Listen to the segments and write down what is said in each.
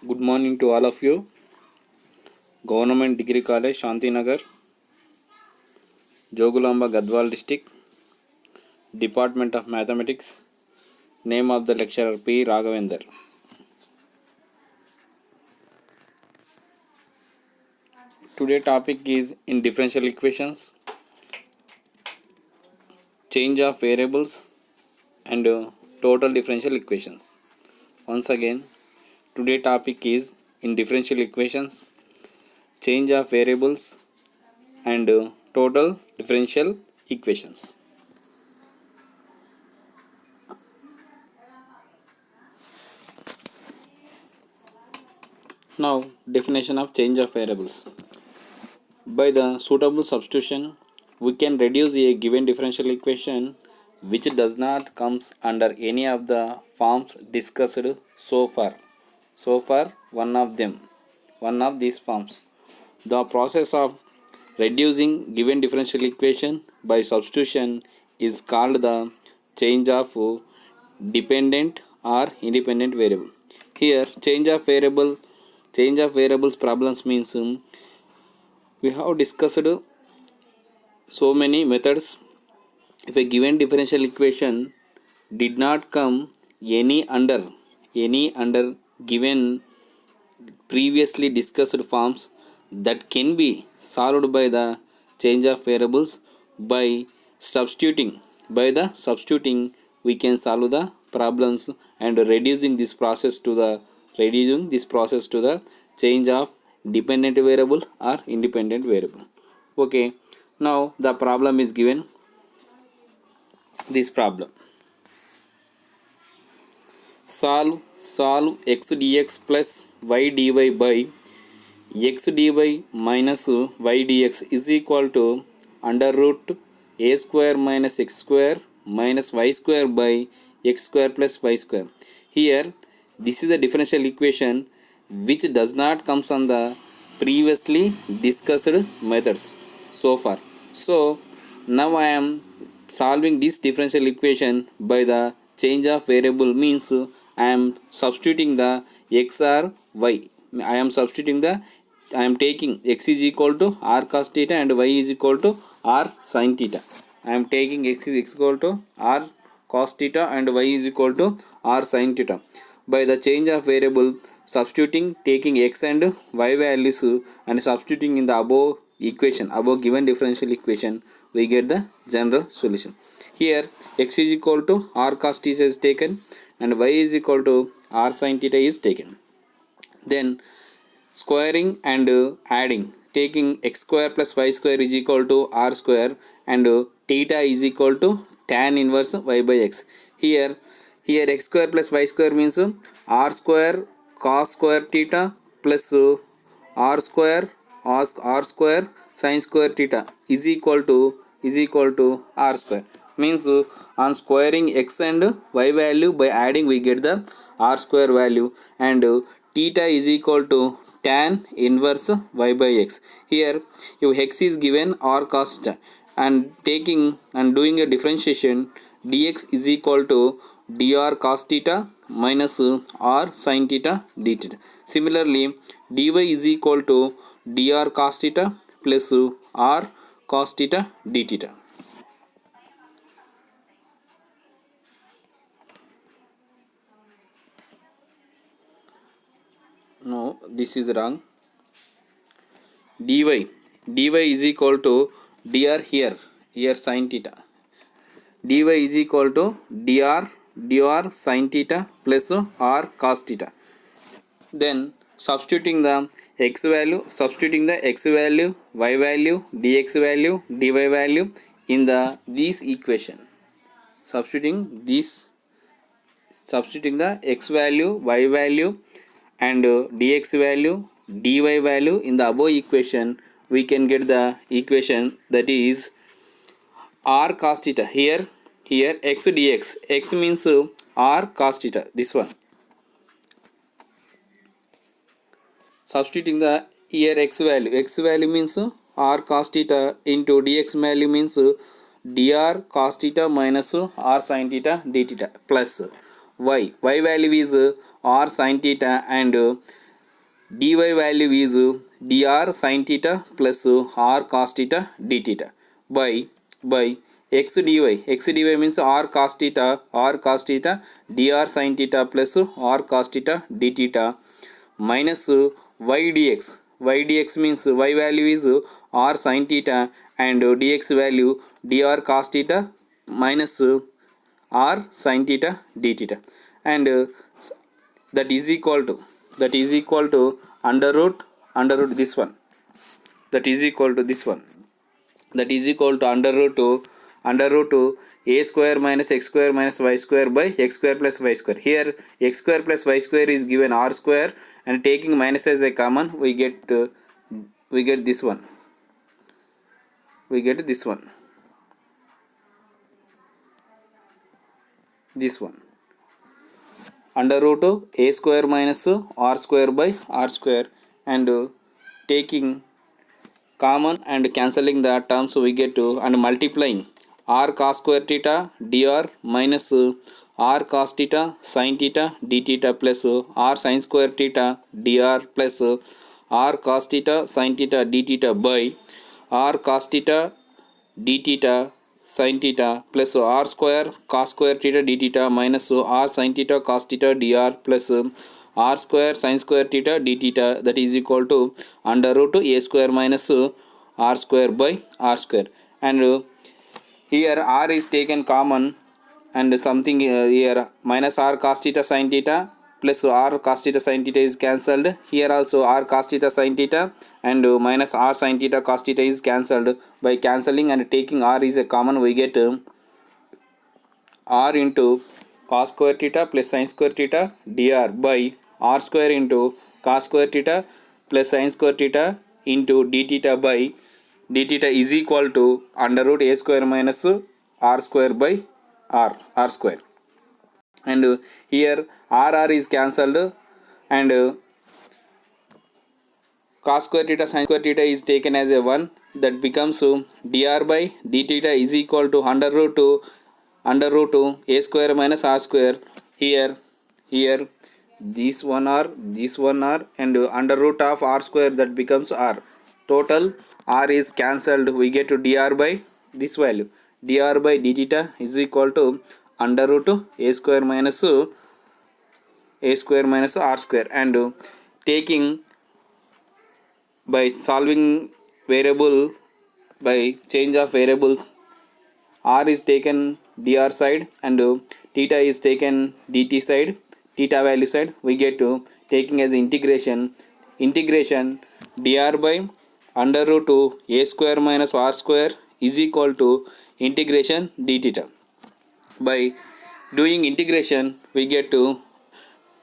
Good morning to all of you. Government Degree College, Shantinagar, Jogulamba, Gadwal District, Department of Mathematics. Name of the lecturer P. Raghavendra. Today topic is in differential equations, change of variables and total differential equations. Once again, today topic is in differential equations, change of variables and total differential equations. Now, definition of change of variables. By the suitable substitution, we can reduce a given differential equation which does not comes under any of the forms discussed so far. One of these forms. The process of reducing given differential equation by substitution is called the change of dependent or independent variable. Here, change of variables problems means we have discussed so many methods. If a given differential equation did not come any under given previously discussed forms, that can be solved by the change of variables by substituting. By the substituting, we can solve the problems and reducing this process to the change of dependent variable or independent variable. Okay, now the problem is given. This problem, solve x dx plus y dy by x dy minus y dx is equal to under root a square minus x square minus y square by x square plus y square. Here, this is a differential equation which does not comes on the previously discussed methods so far. So now I am solving this differential equation by the change of variable, means I am substituting the x or y. I am taking x is equal to r cos theta and y is equal to r sin theta. I am taking x is equal to r cos theta and y is equal to r sin theta. By the change of variable, substituting, taking x and y values and substituting in the above given differential equation, we get the general solution. Here, x is equal to r cos theta is taken and y is equal to r sin theta is taken. Then squaring and adding, taking x square plus y square is equal to r square and theta is equal to tan inverse y by x. Here x square plus y square means r square cos square theta plus r square sin square theta is equal to r square. Means on squaring x and y value, by adding we get the r square value, and theta is equal to tan inverse y by x. Here if x is given r cos theta and taking and doing a differentiation, dx is equal to dr cos theta minus r sin theta d theta. Similarly, dy is equal to dr cos theta plus r cos theta d theta. No, this is wrong. dy is equal to dr, here sin theta. dy is equal to dr sin theta plus r cos theta. Then substituting the x value, y value, dx value, dy value in this equation. Substituting the x value, y value and dx value, dy value in the above equation, we can get the equation that is r cos theta. Here x dx, x means r cos theta, this one. Substituting the here x value means r cos theta into dx value means dr cos theta minus r sin theta d theta plus y value is r sin theta and dy value is dr sin theta plus r cos theta d theta by x dy means r cos theta dr sin theta plus r cos theta d theta minus y dx means y value is r sin theta and dx value dr cos theta minus r sin theta d theta and that is equal to under root this one, that is equal to this one, that is equal to under root to a square minus x square minus y square by x square plus y square. Here x square plus y square is given r square, and taking minus as a common we get this one, we get this one, this one, under root to a square minus r square by r square, and taking common and cancelling the terms we get to, and multiplying r cos square theta dr minus r cos theta sin theta d theta plus r sin square theta dr plus r cos theta sin theta d theta by r cos theta d theta sin theta plus r square cos square theta d theta minus r sin theta cos theta dr plus r square sin square theta d theta, that is equal to under root to a square minus r square by r square, and here r is taken common, and something here minus r cos theta sin theta plus r cos theta sin theta is cancelled. Here also r cos theta sin theta and minus r sin theta cos theta is cancelled. By cancelling and taking r is a common, we get r into cos square theta plus sin square theta dr by r square into cos square theta plus sin square theta into d theta by d theta is equal to under root a square minus r square by r square, and here r is cancelled, and cos square theta sin square theta is taken as a 1, that becomes dr by d theta is equal to under root to a square minus r square. Here this one r and under root of r square, that becomes r. Total r is cancelled, we get to dr by this value, dr by d theta is equal to under root to a square minus r square, and taking by solving variable by change of variables, r is taken dr side and theta is taken dt side, theta value side, we get to taking as integration dr by under root to a square minus r square is equal to integration d theta. By doing integration we get to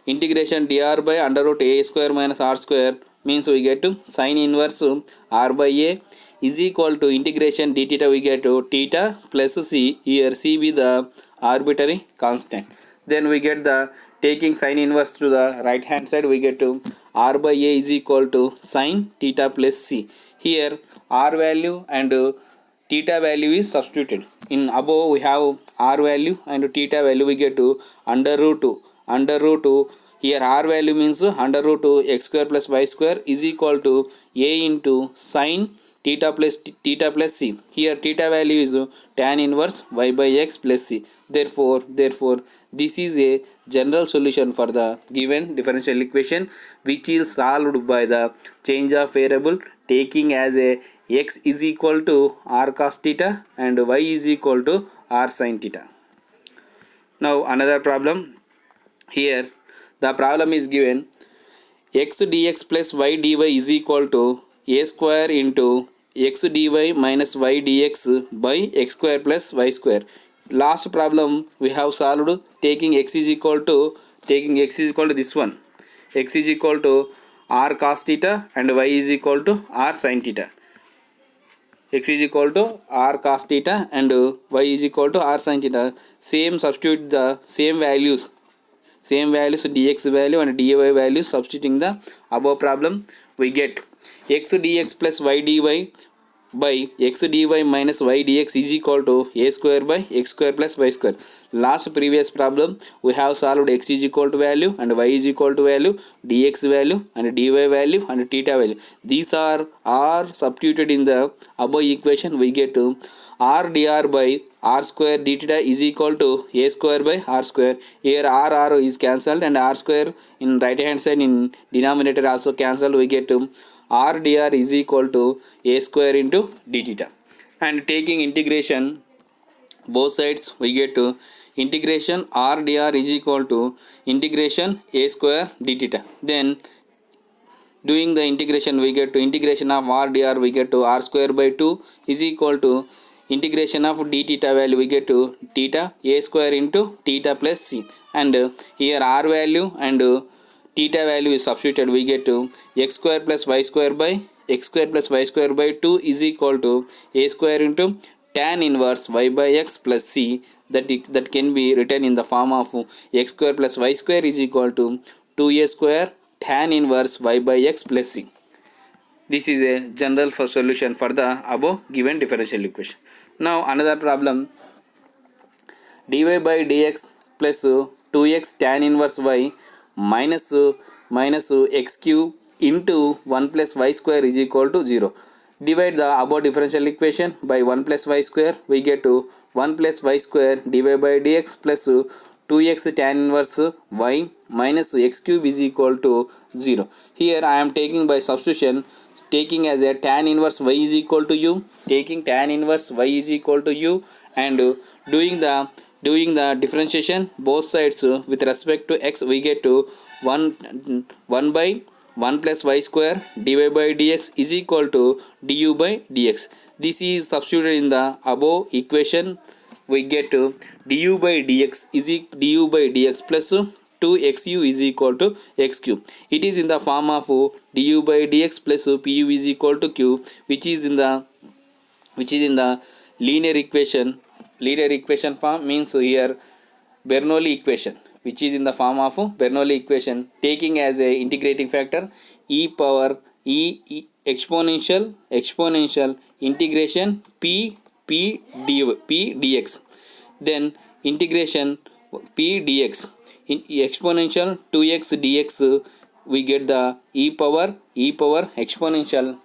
integration dr by under root a square minus r square, means we get to sin inverse r by a is equal to integration d theta, we get to theta plus c, here c be the arbitrary constant. Then we get the taking sin inverse to the right hand side, we get to r by a is equal to sin theta plus c. Here r value and theta value is substituted. In above we have r value and theta value, we get to under root 2. Here r value means under root 2 x square plus y square is equal to a into sin theta plus c. Here theta value is tan inverse y by x plus c. Therefore this is a general solution for the given differential equation, which is solved by the change of variable, taking as a x is equal to r cos theta and y is equal to r sin theta. Now another problem. Here the problem is given x dx plus y dy is equal to a square into x dy minus y dx by x square plus y square. Last problem we have solved taking x is equal to this one, x is equal to r cos theta and y is equal to r sin theta. X is equal to r cos theta and y is equal to r sin theta. Same, substitute the same values dx value and dy value, substituting the above problem, we get x dx plus y dy by x dy minus y dx is equal to a square by x square plus y square. Last previous problem we have solved x is equal to value and y is equal to value, dx value and dy value and theta value. These are substituted in the above equation. We get to r dr by r square d theta is equal to a square by r square. Here r is cancelled and r square in right hand side in denominator also cancelled. We get to r dr is equal to a square into d theta. And taking integration both sides, we get to integration r dr is equal to integration a square d theta. Then doing the integration, we get to integration of r dr, we get to r square by 2 is equal to integration of d theta value, we get to theta a square into theta plus c. And here r value and theta value is substituted. We get to x square plus y square by x square plus y square by 2 is equal to a square into tan inverse y by x plus c. That can be written in the form of x square plus y square is equal to 2a square tan inverse y by x plus c. This is a general for solution for the above given differential equation. Now another problem, dy by dx plus 2x tan inverse y minus x cube into 1 plus y square is equal to 0. Divide the above differential equation by 1 plus y square. We get to 1 plus y square dy by dx plus 2x tan inverse y minus x cube is equal to 0. Here I am taking by substitution, taking as a tan inverse y is equal to u, taking tan inverse y is equal to u, and doing the differentiation both sides with respect to x. We get to 1 by 1 plus y square dy by dx is equal to du by dx. This is substituted in the above equation. We get to du by dx is du by dx plus 2xu is equal to x cube. It is in the form of du by dx plus pu is equal to q, which is in the linear equation form. Means here Bernoulli equation, which is in the form of Bernoulli equation, taking as a integrating factor e power e exponential integration p dx. Then integration p dx in exponential 2x dx, we get the e power exponential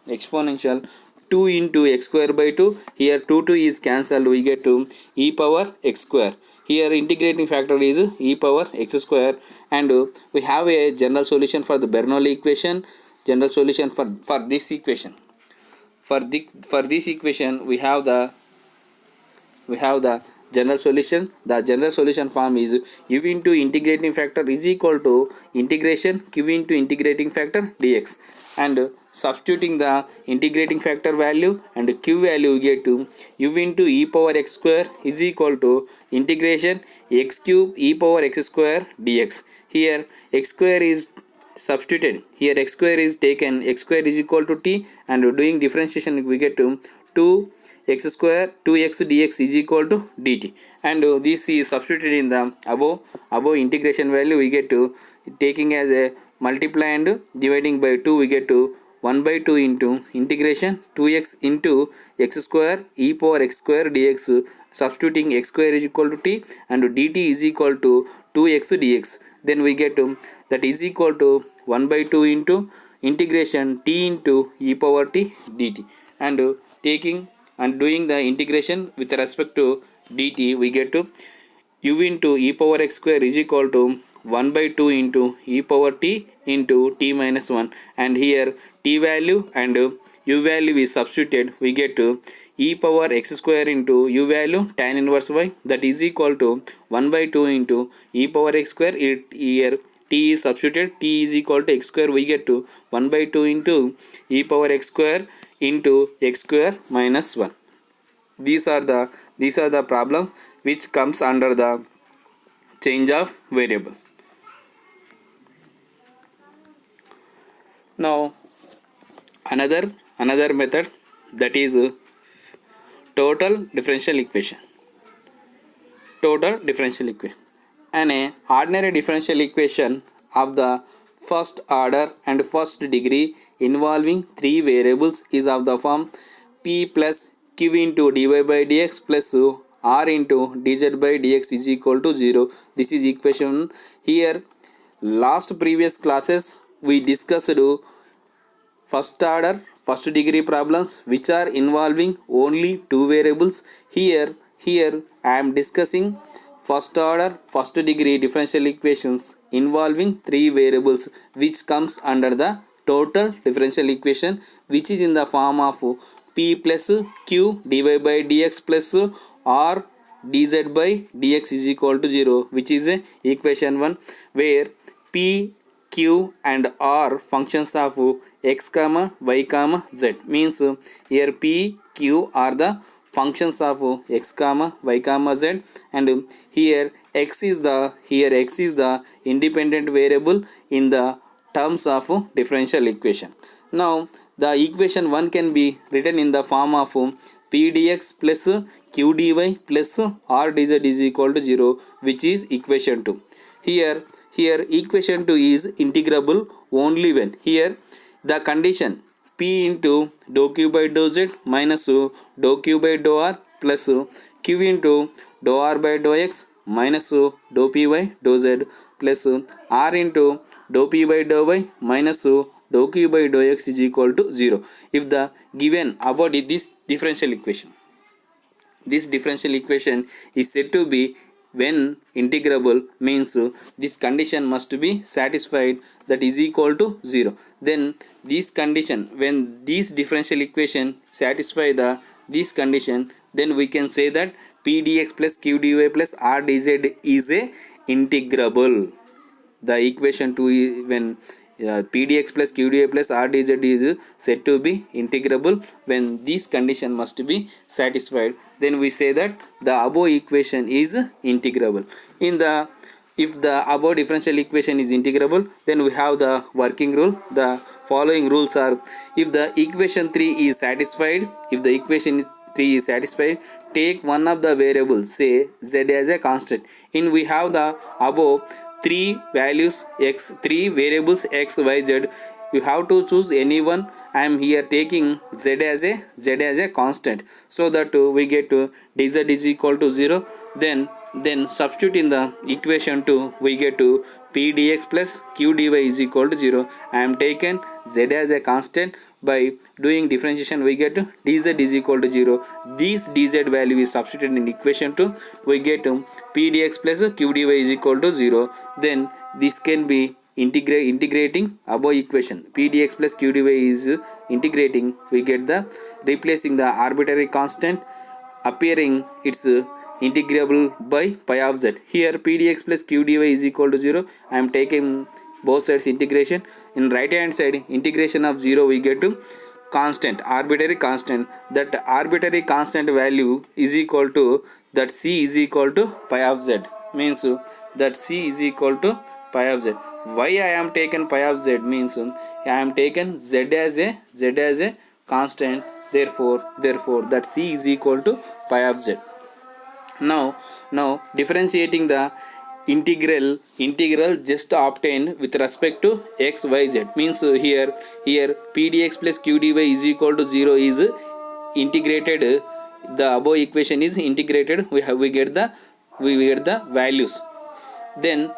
2 into x square by 2. Here 2 is cancelled. We get to e power x square. Here integrating factor is e power x square. And we have a general solution for the Bernoulli equation. General solution for this equation. For this equation we have the general solution. The general solution form is u into integrating factor is equal to integration q into integrating factor dx. And substituting the integrating factor value and q value, we get to u into e power x square is equal to integration x cube e power x square dx. Here x square is substituted. Here x square is taken, x square is equal to t, and doing differentiation we get to 2x square 2x dx is equal to dt. And this is substituted in the above integration value. We get to taking as a multiply and dividing by 2, we get to 1 by 2 into integration 2x into x square e power x square dx. Substituting x square is equal to t and dt is equal to 2x dx. Then we get to that is equal to 1 by 2 into integration t into e power t dt. And taking and doing the integration with respect to dt, we get to u into e power x square is equal to 1 by 2 into e power t into t minus 1. And here t value and u value is substituted. We get to e power x square into u value tan inverse y, that is equal to 1 by 2 into e power x square. Here t is substituted, t is equal to x square. We get to 1 by 2 into e power x square into x square minus 1. These are the problems which comes under the change of variable. Now another method, that is total differential equation. An ordinary differential equation of the first order and first degree involving three variables is of the form p plus q into dy by dx plus r into dz by dx is equal to 0. This is equation 1. Here last previous classes we discussed first order first degree problems which are involving only two variables. Here I am discussing first order first degree differential equations involving three variables, which comes under the total differential equation, which is in the form of p plus q dy by dx plus r dz by dx is equal to 0, which is equation 1, where p, q and r functions of x comma y comma z. Means here p, q are the functions of x comma y comma z, and here x is the independent variable in the terms of differential equation. Now the equation 1 can be written in the form of p dx plus q dy plus r dz is equal to 0, which is equation 2. Here equation 2 is integrable only when here the condition p into dou q by dou z minus dou q by dou r plus q into dou r by dou x minus dou p by dou z plus r into dou p by dou y minus dou q by dou x is equal to 0. If the given about this differential equation is said to be when integrable, means this condition must be satisfied, that is equal to 0. Then this condition, when this differential equation satisfy this condition, then we can say that p dx plus q dy plus r dz is a integrable. The equation 2 is when p dx plus q dy plus r dz is said to be integrable when this condition must be satisfied, then we say that the above equation is integrable. If the above differential equation is integrable, then we have the working rule. The following rules are: if the equation 3 is satisfied, take one of the variables, say z as a constant. We have the above three variables x, y, z. You have to choose any one. I am here taking z as a constant, so that we get dz is equal to 0. Then substitute in the equation 2, we get p dx plus q dy is equal to 0. I am taken z as a constant. By doing differentiation, we get dz is equal to 0. This dz value is substituted in equation 2. We get p dx plus q dy is equal to 0. Then this can be integrating above equation. P dx plus q dy is integrating. We get the replacing the arbitrary constant, appearing it's integrable by pi of z. Here p dx plus q dy is equal to 0. I am taking both sides integration. In right hand side integration of 0, we get to constant, arbitrary constant. That arbitrary constant value is equal to that c is equal to pi of z. Means that c is equal to pi of z. Why I am taken pi of z? Means I am taken z as a constant. Therefore that c is equal to pi of z. Now differentiating the integral just obtained with respect to x, y, z. Means here p dx plus q dy is equal to 0 is integrated. The above equation is integrated. We get the values. Then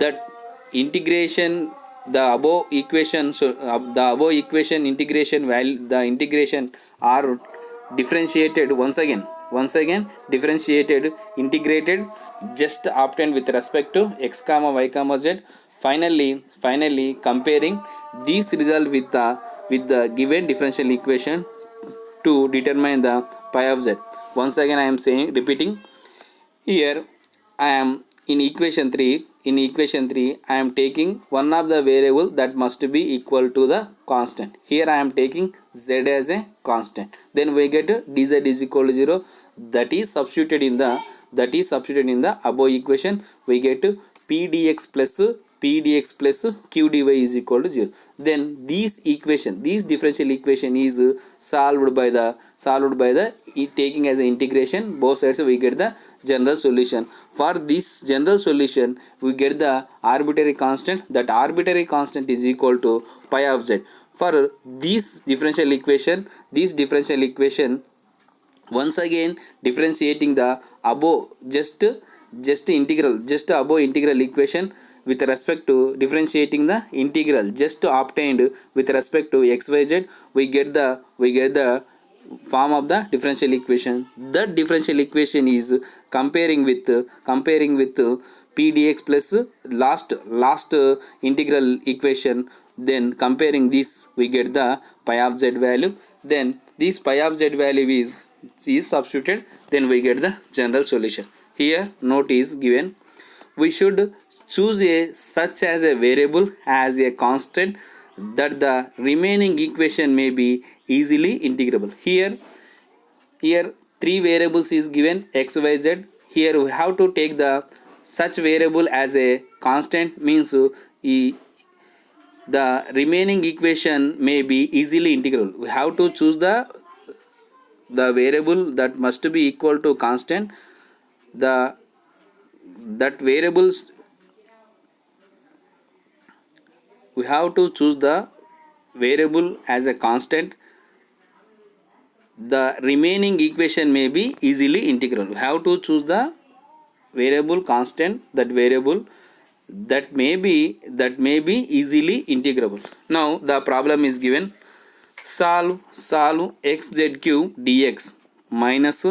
that integration, the above equation, integration value, the integration are differentiated once again differentiated, integrated, just obtained with respect to x comma y comma z. Finally comparing this result with the given differential equation to determine the pi of z. Once again I am repeating. Here I am in equation 3. I am taking one of the variable that must be equal to the constant. Here I am taking z as a constant. Then we get dz is equal to 0. That is substituted in the above equation. We get p dx plus q dy is equal to 0. Then this differential equation is solved by the taking as an integration both sides, we get the general solution. For this general solution, we get the arbitrary constant. That arbitrary constant is equal to pi of z. For this differential equation, once again differentiating the above just above integral equation with respect to differentiating the integral just obtained with respect to xyz, we get the form of the differential equation. That differential equation is comparing with p dx plus last integral equation. Then comparing this, we get the pi of z value. Then this pi of z value is substituted, then we get the general solution. Here note is given: we should choose a such as a variable as a constant that the remaining equation may be easily integrable. Here three variables is given: x, y, z. Here we have to take the such variable as a constant, means the remaining equation may be easily integrable. We have to choose the variable that must be equal to constant. The that variables, we have to choose the variable as a constant. The remaining equation may be easily integrable. We have to choose the variable constant, that variable that may be easily integrable. Now the problem is given: solve xz cube dx minus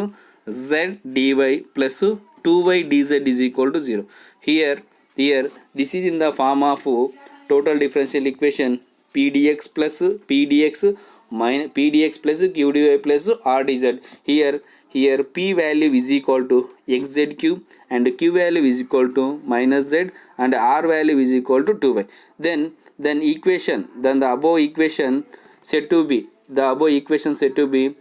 z dy plus 2y dz is equal to 0. Here this is in the form of total differential equation pdx plus q dy plus r dz. Here p value is equal to xz cube and q value is equal to minus z and r value is equal to 2y. Then the above equation said to be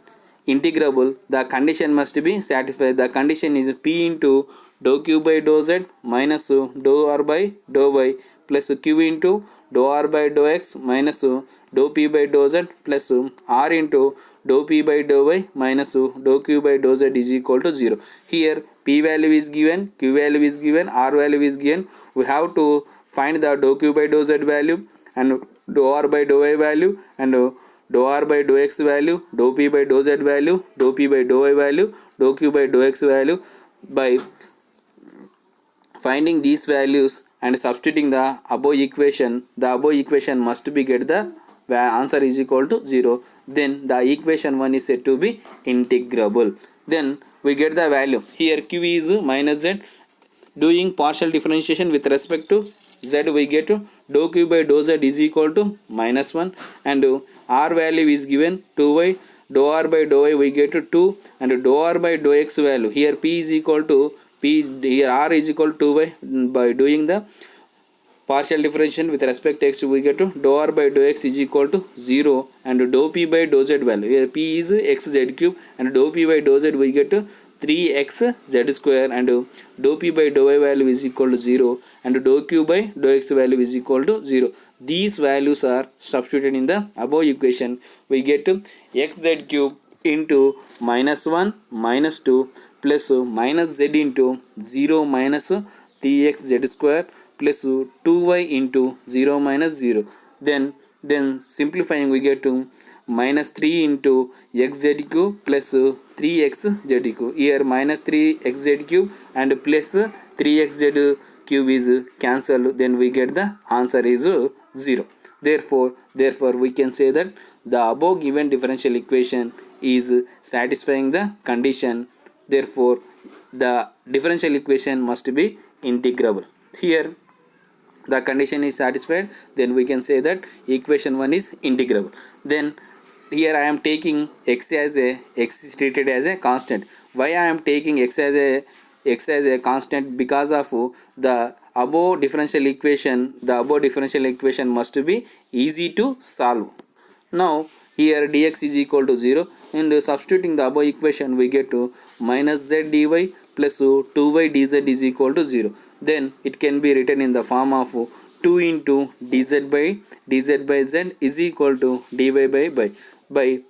integrable. The condition must be satisfied. The condition is p into dou q by dou z minus dou r by dou y plus q into dou r by dou x minus dou p by dou z plus r into dou p by dou y minus dou q by dou z is equal to 0. Here p value is given, q value is given, r value is given. We have to find the dou q by dou z value and dou r by dou y value and dou r by dou x value, dou p by dou z value, dou p by dou y value, dou q by dou x value. By finding these values and substituting the above equation must be get the answer is equal to 0. Then the equation 1 is said to be integrable. Then we get the value. Here q is minus z. Doing partial differentiation with respect to z, we get dou q by dou z is equal to minus 1 and r value is given 2y. Dou r by dou y we get 2 and dou r by dou x value, here p is equal to here r is equal to 2y. By doing the partial differentiation with respect to x, we get to dou r by dou x is equal to 0 and dou p by dou z value, here p is xz cube and dou p by dou z we get to 3x z square and dou p by dou y value is equal to 0 and dou q by dou x value is equal to 0. These values are substituted in the above equation. We get to xz cube into minus 1 minus 2 plus minus z into 0 minus 3x z square plus 2y into 0 minus 0. Then simplifying, we get to minus 3 into xz cube plus 3x z cube. Here minus 3xz cube and plus 3xz cube is cancelled, then we get the answer is 0. Therefore we can say that the above given differential equation is satisfying the condition. Therefore the differential equation must be integrable. Here the condition is satisfied, then we can say that equation 1 is integrable. Then here I am taking x is treated as a constant. Why I am taking x as a constant? Because of the above differential equation must be easy to solve. Now here dx is equal to 0 and substituting the above equation, we get to minus z dy plus 2y dz is equal to 0. Then it can be written in the form of 2 into dz by z is equal to dy by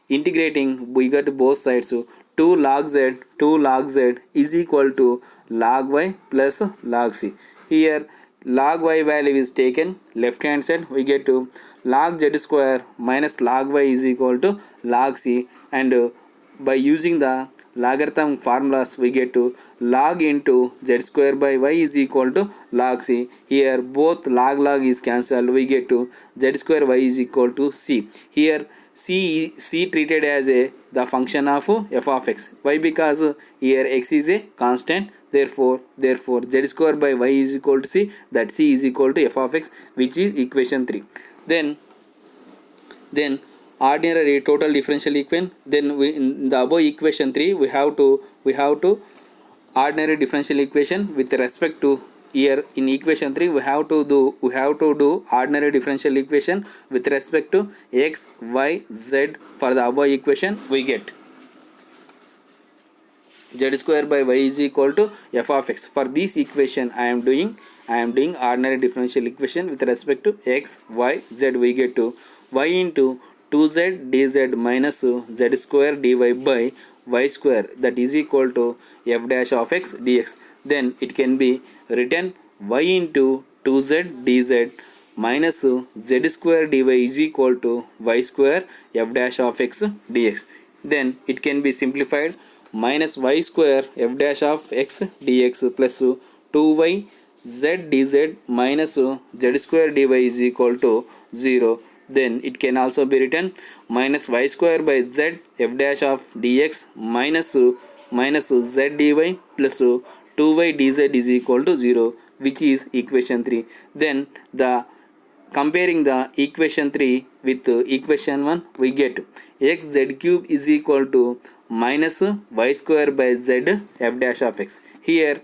integrating, we get both sides. 2 log z is equal to log y plus log c. Here log y value is taken left hand side, we get to log z square minus log y is equal to log c, and by using the logarithm formulas we get to log into z square by y is equal to log c. Here both log is cancelled, we get to z square y is equal to c. Here c treated as a the function of f of x. Why? Because here x is a constant, therefore z square by y is equal to c, that c is equal to f of x, which is equation 3. Then ordinary total differential equation, then we, in the above equation 3 we have to ordinary differential equation with respect to, here in equation 3 we have to do ordinary differential equation with respect to x, y, z. For the above equation we get z square by y is equal to f of x. For this equation I am doing ordinary differential equation with respect to x, y, z. We get to y into 2z dz minus z square dy by y square, that is equal to f dash of x dx. Then it can be written y into 2z dz minus z square dy is equal to y square f dash of x dx. Then it can be simplified minus y square f dash of x dx plus 2y z dz minus z square dy is equal to 0. Then it can also be written minus y square by z f dash of dx minus z dy plus 2y dz is equal to 0, which is equation 3. Then the comparing the equation 3 with equation 1, we get x z cube is equal to minus y square by z f dash of x. Here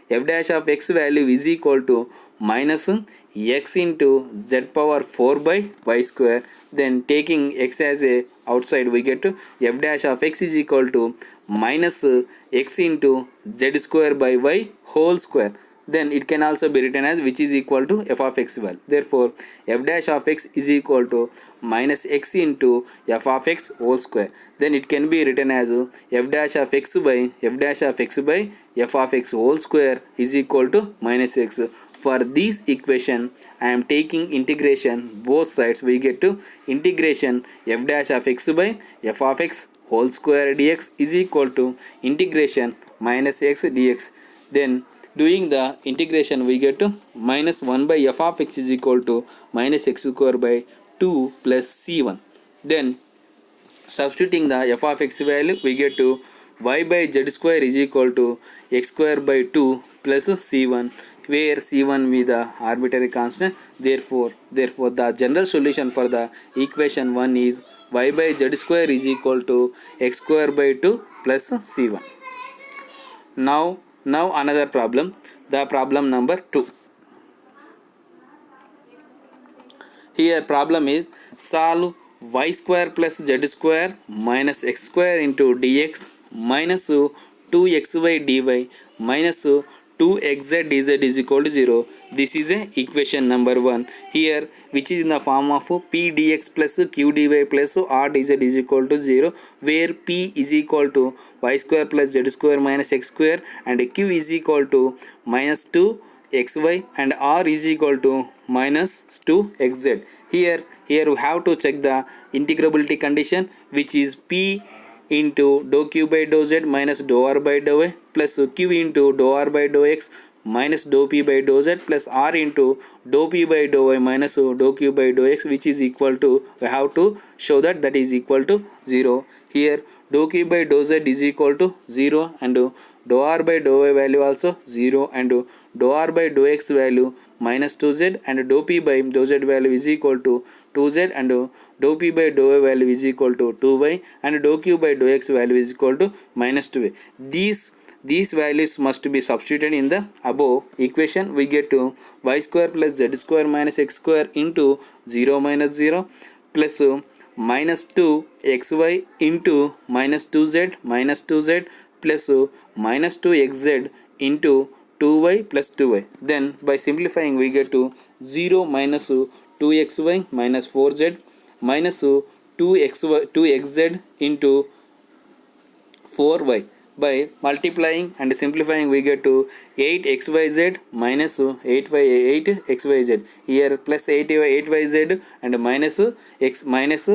f dash of x value is equal to minus x into z power 4 by y square. Then taking x as a outside, we get to f dash of x is equal to minus x into z square by y whole square. Then it can also be written as which is equal to f of x value. Therefore f dash of x is equal to minus x into f of x whole square. Then it can be written as f dash of x by f of x whole square is equal to minus x. For this equation I am taking integration both sides, we get to integration f dash of x by f of x whole square dx is equal to integration minus x dx. Then doing the integration we get to minus 1 by f of x is equal to minus x square by 2 plus c1. Then substituting the f of x value, we get to y by z square is equal to x square by 2 plus c1, where c1 be the arbitrary constant. Therefore the general solution for the equation 1 is y by z square is equal to x square by 2 plus c1. Now another problem, the problem number 2. Here problem is solve y square plus z square minus x square into dx minus 2xy dy minus 2xz dz is equal to 0. This is a equation number 1. Here which is in the form of p dx plus q dy plus r dz is equal to 0, where p is equal to y square plus z square minus x square and q is equal to minus 2xy and r is equal to minus 2xz. Here we have to check the integrability condition, which is p into dou q by dou z minus dou r by dou y plus q into dou r by dou x minus dou p by dou z plus r into dou p by dou y minus dou q by dou x, which is equal to, we have to show that is equal to 0. Here dou q by dou z is equal to 0 and dou r by dou y value also 0 and dou r by dou x value minus 2z and dou p by dou z value is equal to 2z and dou p by dou y value is equal to 2y and dou q by dou x value is equal to minus 2y. These values must be substituted in the above equation. We get to y square plus z square minus x square into 0 minus 0 plus minus 2xy into minus 2z plus minus 2xz into 2y plus 2y. Then by simplifying we get to 0 minus 2xy minus 4z minus 2xz into 4y. By multiplying and simplifying we get to 8xyz minus 8xyz, here plus 8yz and minus x minus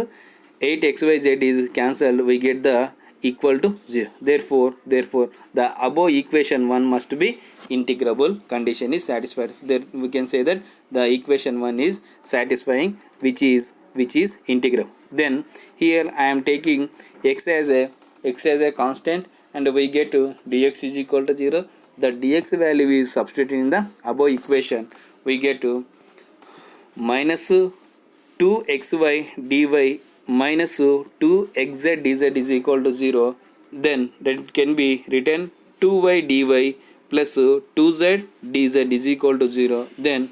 8xyz is cancelled, we get the equal to 0. Therefore the above equation 1 must be integrable condition is satisfied. There we can say that the equation 1 is satisfying, which is integrable. Then here I am taking x as a constant and we get to dx is equal to 0. The dx value is substituted in the above equation, we get to minus 2xy dy minus 2xz dz is equal to 0. Then that can be written 2y dy plus 2z dz is equal to 0. Then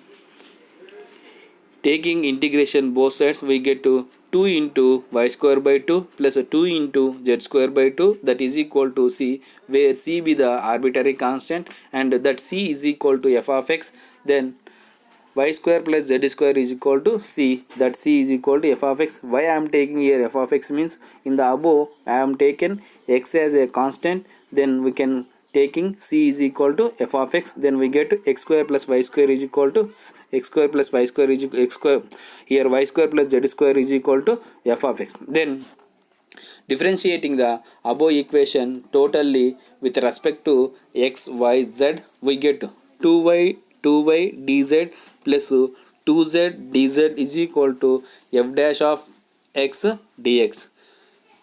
taking integration both sides we get to 2 into y square by 2 plus 2 into z square by 2, that is equal to c, where c be the arbitrary constant and that c is equal to f of x. Then y square plus z square is equal to c, that c is equal to f of x. Why I am taking here f of x means in the above I am taken x as a constant, then we can taking c is equal to f of x, then we get x square plus y square is equal to x square plus y square is x square, here y square plus z square is equal to f of x. Then differentiating the above equation totally with respect to x, y, z, we get 2y dz plus 2z dz is equal to f dash of x dx.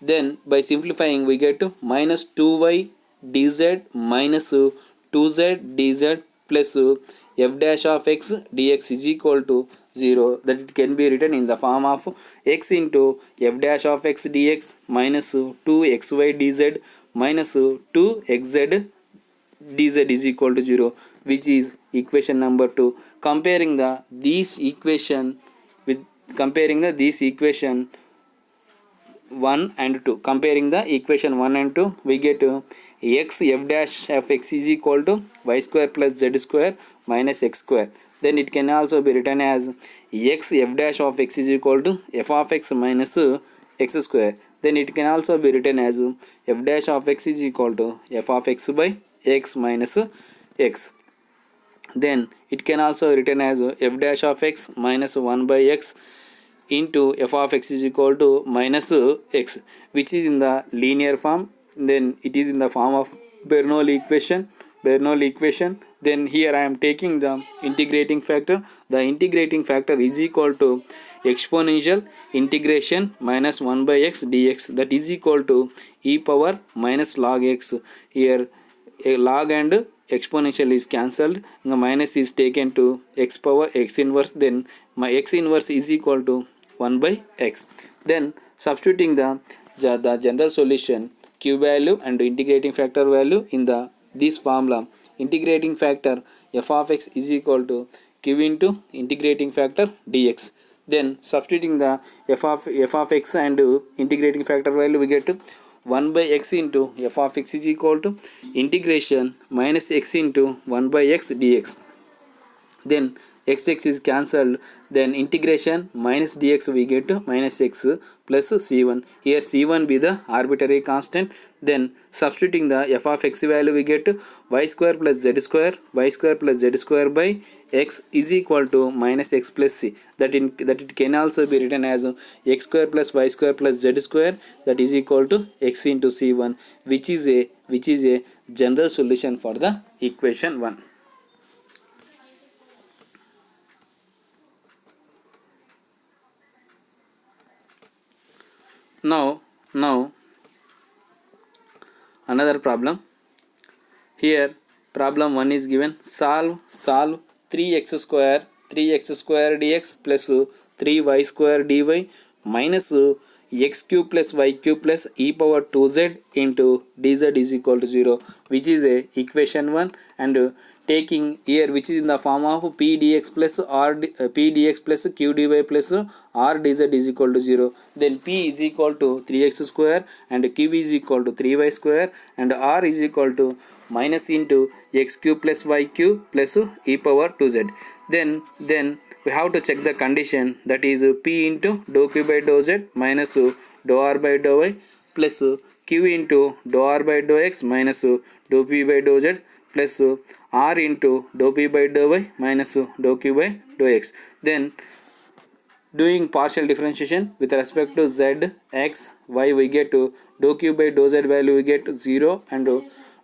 Then by simplifying we get minus 2y dz minus 2z dz plus f dash of x dx is equal to 0, that it can be written in the form of x into f dash of x dx minus 2xy dz minus 2xz dz is equal to 0, which is equation number 2. Comparing the these equation with this equation 1 and 2, comparing the equation 1 and 2 we get x f dash of x is equal to y square plus z square minus x square. Then it can also be written as x f dash of x is equal to f of x minus x square. Then it can also be written as f dash of x is equal to f of x by x minus x. Then it can also written as f dash of x minus 1 by x into f of x is equal to minus x, which is in the linear form. Then it is in the form of Bernoulli equation. Then here I am taking the integrating factor. The integrating factor is equal to exponential integration minus 1 by x dx, that is equal to e power minus log x. Here a log and exponential is cancelled, the minus is taken to x power x inverse, then my x inverse is equal to 1 by x. Then substituting the general solution q value and integrating factor value in the this formula, integrating factor f of x is equal to q into integrating factor dx. Then substituting the f of x and integrating factor value, we get 1 by x into f of x is equal to integration minus x into 1 by x dx. Then x is cancelled, then integration minus dx we get minus x plus c1, here c1 be the arbitrary constant. Then substituting the f of x value, we get y square plus z square by x is equal to minus x plus c, that it can also be written as x square plus y square plus z square, that is equal to x into c1, which is a general solution for the equation 1. Now another problem. Here problem 1 is given, solve 3x square dx plus 3y square dy minus x cube plus y cube plus e power 2z into dz is equal to 0, which is a equation 1. And taking here which is in the form of p dx plus p dx plus q dy plus r dz is equal to 0. Then p is equal to 3x square and q is equal to 3y square and r is equal to minus into x cube plus y cube plus e power 2z. Then we have to check the condition, that is p into dou q by dou z minus dou r by dou y plus q into dou r by dou x minus dou p by dou z plus r into dou p by dou y minus dou q by dou x. Then doing partial differentiation with respect to z, x, y, we get to dou q by dou z value we get 0 and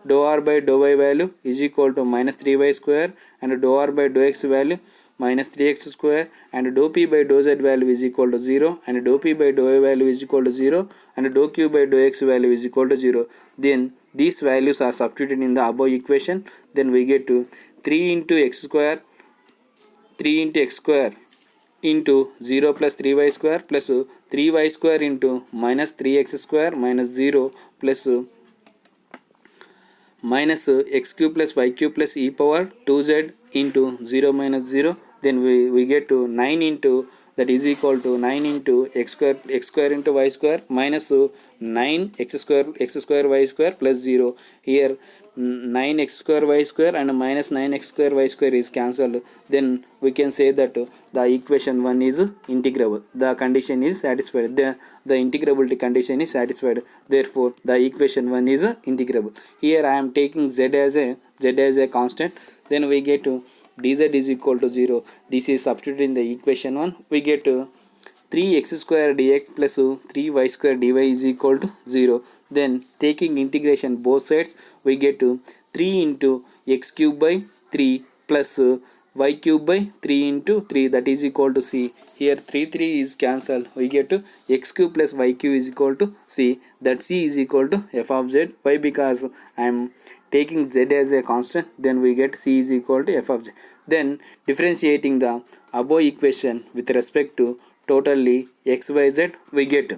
dou r by dou y value is equal to minus 3y square and dou r by dou x value minus 3x square and dou p by dou z value is equal to 0 and dou p by dou y value is equal to 0 and dou q by dou x value is equal to 0. Then these values are substituted in the above equation. Then we get to 3 into x square into 0 plus 3y square plus 3y square into minus 3x square minus 0 plus minus x cube plus y cube plus e power 2z into 0 minus 0. Then we get to 9 into, that is equal to 9 into x square into y square minus 9 x square y square plus 0. Here 9 x square y square and minus 9 x square y square is cancelled. Then we can say that the equation 1 is integrable. The condition is satisfied. The integrability condition is satisfied. Therefore the equation 1 is integrable. Here I am taking z as a constant. Then we get to dz is equal to 0. This is substituted in the equation 1. We get to 3x square dx plus 3y square dy is equal to 0. Then taking integration both sides, we get to 3 into x cube by 3 plus y cube by 3 into 3, that is equal to c. Here 3 is cancelled. We get to x cube plus y cube is equal to c. That c is equal to f of z. Why? Because I am taking z as a constant. Then we get c is equal to f of z. Then differentiating the above equation with respect to totally x, y, z, we get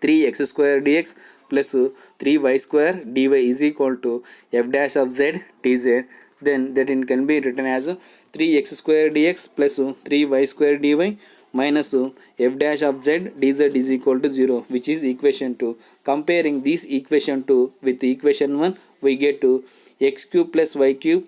3x square dx plus 3y square dy is equal to f dash of z dz. Then that it can be written as 3x square dx plus 3y square dy minus f dash of z dz is equal to 0, which is equation 2. Comparing this equation 2 with equation 1, we get to x cube plus y cube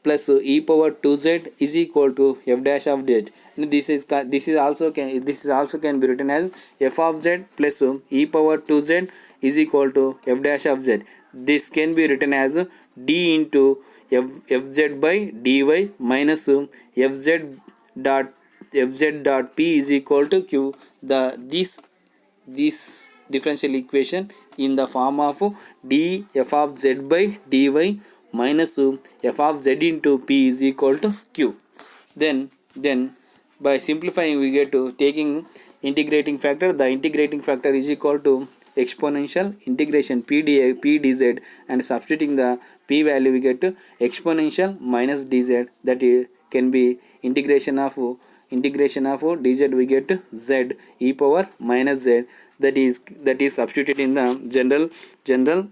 plus e power 2z is equal to f dash of z. This is also can be written as f of z plus e power 2z is equal to f dash of z. This can be written as d into fz by dy minus fz dot p is equal to q. This differential equation in the form of d f of z by dy minus f of z into p is equal to q. Then by simplifying, we get to taking integrating factor. The integrating factor is equal to exponential integration p dz, and substituting the p value, we get to exponential minus dz. That can be integration of dz, we get z e power minus z. That is substituted in the general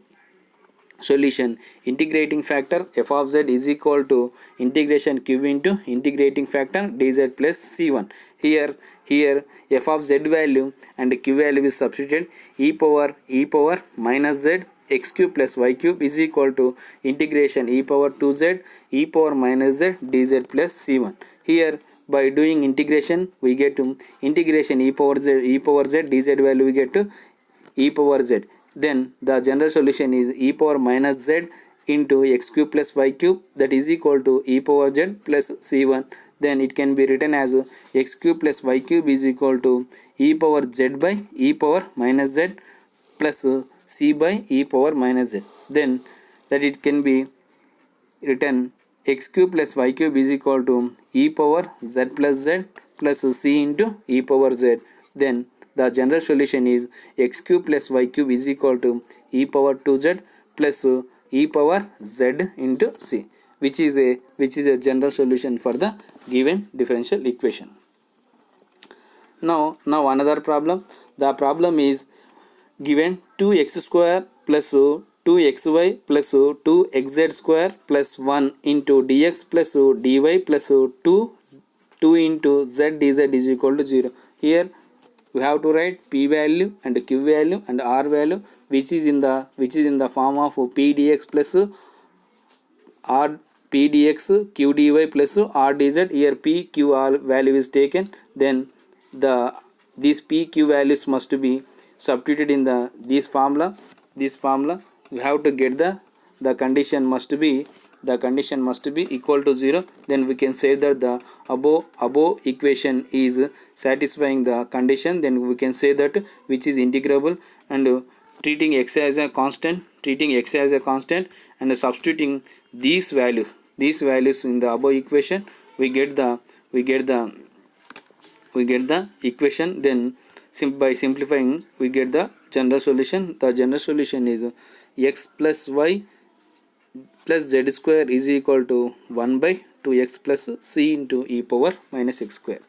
solution. Integrating factor f of z is equal to integration q into integrating factor dz plus c1. Here f of z value and q value is substituted. e power minus z x cube plus y cube is equal to integration e power 2z e power minus z dz plus c1. Here by doing integration, we get to integration e power z dz value, we get to e power z. Then the general solution is e power minus z into x cube plus y cube, that is equal to e power z plus c1. Then it can be written as x cube plus y cube is equal to e power z by e power minus z plus c by e power minus z. Then that it can be written x cube plus y cube is equal to e power z plus c into e power z. Then the general solution is x cube plus y cube is equal to e power 2z plus e power z into c, which is a general solution for the given differential equation. Now another problem. The problem is given 2x square plus 2xy plus 2xz square plus 1 into dx plus dy plus 2 into z dz is equal to 0. Here we have to write p value and q value and r value, which is in the form of p dx plus r p dx q dy plus r dz. Here p q r value is taken. Then these p q values must be substituted in this formula, we have to get the condition must be equal to 0. Then we can say that the above equation is satisfying the condition. Then we can say that which is integrable, and treating x as a constant, and substituting these values in the above equation, we get the equation. Then by simplifying, we get the general solution. The general solution is x plus y plus z square is equal to 1 by 2x plus c into e power minus x square.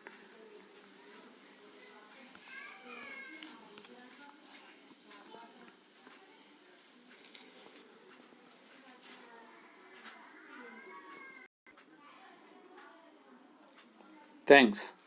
Thanks.